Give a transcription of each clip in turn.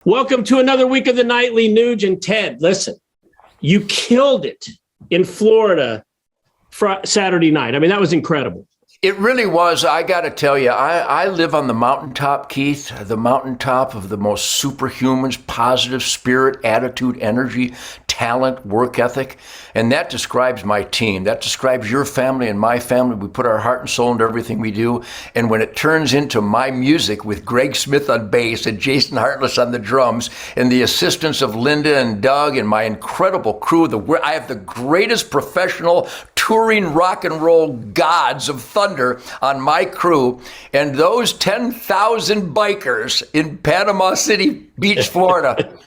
Welcome to another week of the Nightly Nuge. And Ted, listen, you killed it in Florida Saturday night. I mean, that was incredible. It really was. I got to tell you, I live on the mountaintop, Keith, the mountaintop of the most superhumans, positive spirit, attitude, energy, talent, work ethic. And that describes my team. That describes your family and my family. We put our heart and soul into everything we do. And when it turns into my music with Greg Smith on bass and Jason Hartless on the drums and the assistance of Linda and Doug and my incredible crew, I have the greatest professional touring rock and roll gods of thunder on my crew. And those 10,000 bikers in Panama City Beach, Florida,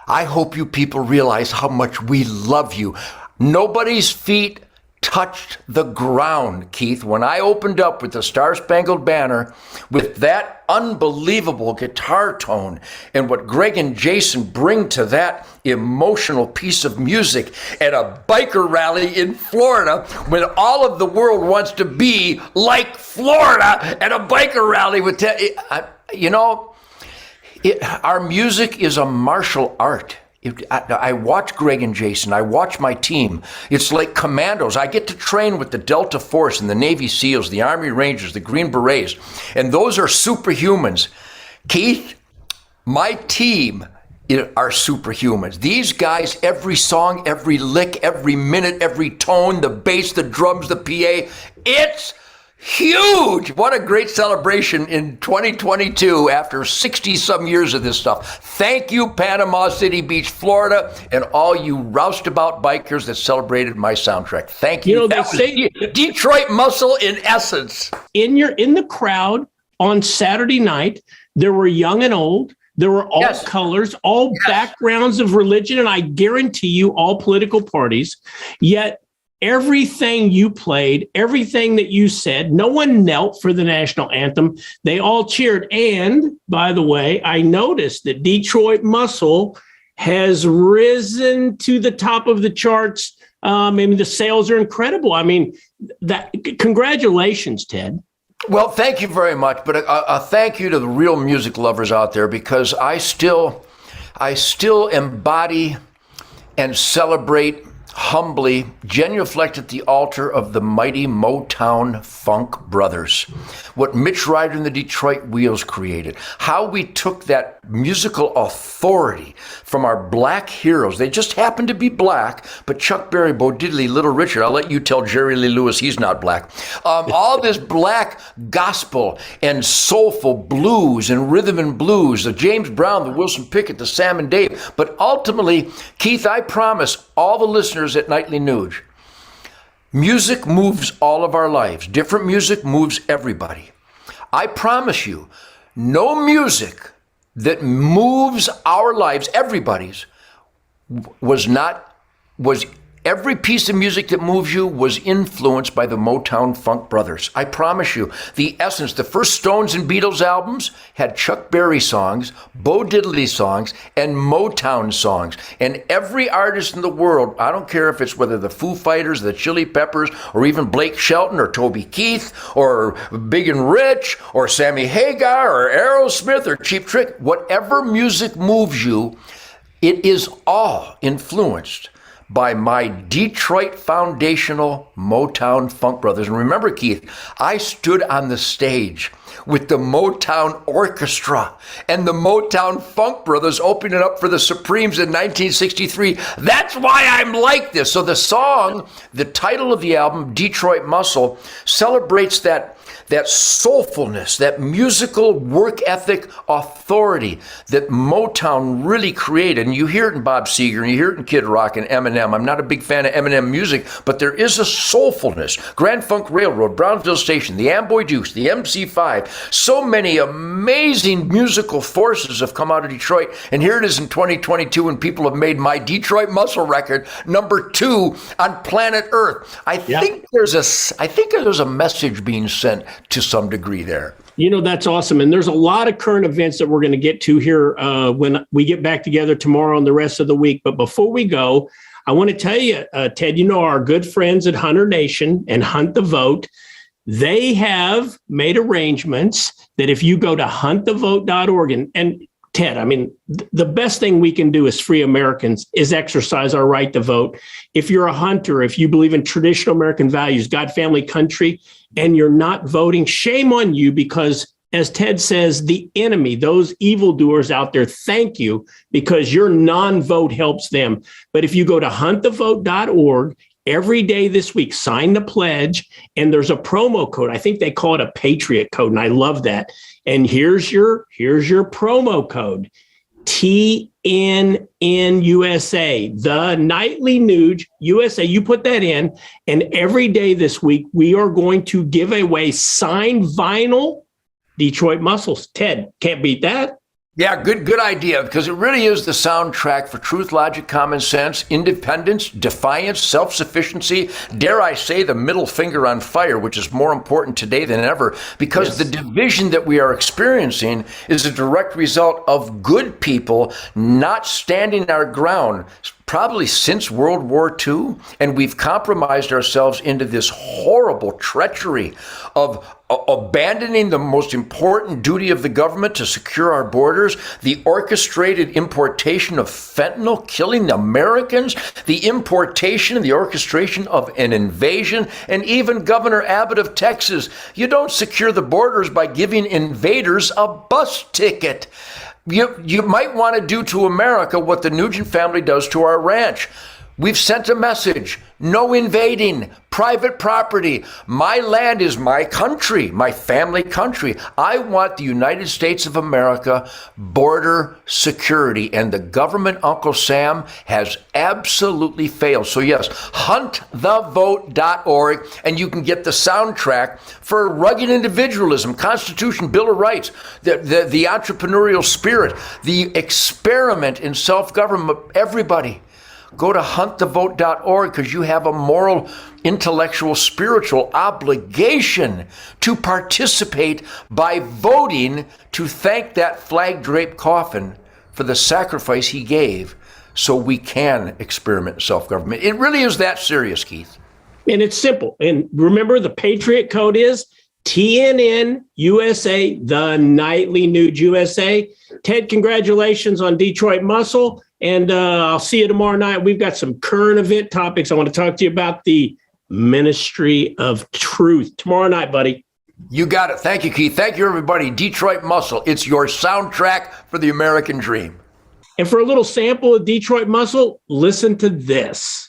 I hope you people realize how much we love you. Nobody's feet touched the ground, Keith. When I opened up with the Star Spangled Banner, with that unbelievable guitar tone and what Greg and Jason bring to that emotional piece of music at a biker rally in Florida, when all of the world wants to be like Florida at a biker rally with, our music is a martial art. I watch Greg and Jason. I watch my team. It's like commandos. I get to train with the Delta Force and the Navy SEALs, the Army Rangers, the Green Berets, and those are superhumans. Keith, my team are superhumans. These guys, every song, every lick, every minute, every tone, the bass, the drums, the PA, it's huge. What a great celebration in 2022 after 60 some years of this stuff. Thank you, Panama City Beach, Florida, and all you roustabout bikers that celebrated my soundtrack. Thank you. They say Detroit muscle in essence. In the crowd on Saturday night, there were young and old. There were all colors, all backgrounds of religion, and I guarantee you all political parties. Yet everything you played, everything that you said, no one knelt for the national anthem. They all cheered. And by the way, I noticed that Detroit Muscle has risen to the top of the charts. The sales are incredible. I mean, congratulations, Ted. Well, thank you very much. But a thank you to the real music lovers out there, because I still embody and celebrate humbly, genuflect at the altar of the mighty Motown Funk Brothers. What Mitch Ryder and the Detroit Wheels created. How we took that musical authority from our black heroes. They just happened to be black, but Chuck Berry, Bo Diddley, Little Richard, I'll let you tell Jerry Lee Lewis he's not black. All this black gospel and soulful blues and rhythm and blues, the James Brown, the Wilson Pickett, the Sam and Dave. But ultimately, Keith, I promise all the listeners at Nightly Nuge, music moves all of our lives. Different music moves everybody. I promise you, no music that moves our lives, everybody's, every piece of music that moves you was influenced by the Motown Funk Brothers. I promise you, the essence, the first Stones and Beatles albums had Chuck Berry songs, Bo Diddley songs, and Motown songs. And every artist in the world, I don't care if it's whether the Foo Fighters, the Chili Peppers, or even Blake Shelton, or Toby Keith, or Big and Rich, or Sammy Hagar, or Aerosmith, or Cheap Trick, whatever music moves you, it is all influenced by my Detroit foundational Motown Funk Brothers. And remember, Keith, I stood on the stage with the Motown Orchestra and the Motown Funk Brothers opening up for the Supremes in 1963. That's why I'm like this. So the song, the title of the album, Detroit Muscle, celebrates that soulfulness, that musical work ethic authority that Motown really created. And you hear it in Bob Seger, and you hear it in Kid Rock and Eminem. I'm not a big fan of Eminem music, but there is a soulfulness. Grand Funk Railroad, Brownsville Station, the Amboy Dukes, the MC5. So many amazing musical forces have come out of Detroit. And here it is in 2022, and people have made my Detroit Muscle record #2 on planet Earth. I think there's a message being sent to some degree there. That's awesome. And there's a lot of current events that we're going to get to here when we get back together tomorrow and the rest of the week. But before we go, I want to tell you, Ted, our good friends at Hunter Nation and Hunt the Vote, they have made arrangements that if you go to huntthevote.org, and Ted, I mean, the best thing we can do as free Americans is exercise our right to vote. If you're a hunter, if you believe in traditional American values, God, family, country, and you're not voting, shame on you, because as Ted says, the enemy, those evildoers out there, thank you, because your non-vote helps them. But if you go to huntthevote.org every day this week, sign the pledge, and there's a promo code. I think they call it a Patriot code, and I love that. And here's your promo code, TNNUSA, the Nightly Nuge USA. You put that in, and every day this week, we are going to give away signed vinyl Detroit Muscles. Ted, can't beat that. Yeah, good idea, because it really is the soundtrack for truth, logic, common sense, independence, defiance, self-sufficiency, dare I say the middle finger on fire, which is more important today than ever, because the division that we are experiencing is a direct result of good people not standing our ground, probably since World War II, and we've compromised ourselves into this horrible treachery of abandoning the most important duty of the government to secure our borders, the orchestrated importation of fentanyl, killing Americans, the importation and the orchestration of an invasion, and even Governor Abbott of Texas. You don't secure the borders by giving invaders a bus ticket. You might want to do to America what the Nugent family does to our ranch. We've sent a message: no invading, private property. My land is my country, my family country. I want the United States of America border security, and the government, Uncle Sam, has absolutely failed. So yes, huntthevote.org, and you can get the soundtrack for rugged individualism, Constitution, Bill of Rights, the entrepreneurial spirit, the experiment in self-government. Everybody, go to huntthevote.org, because you have a moral, intellectual, spiritual obligation to participate by voting to thank that flag-draped coffin for the sacrifice he gave so we can experiment in self-government. It really is that serious, Keith. And it's simple. And remember, the Patriot code is TNN USA, the Nightly Nuge USA. Ted, congratulations on Detroit Muscle. And I'll see you tomorrow night. We've got some current event topics. I want to talk to you about the Ministry of Truth tomorrow night, buddy. You got it. Thank you, Keith. Thank you, everybody. Detroit Muscle. It's your soundtrack for the American dream. And for a little sample of Detroit Muscle, listen to this.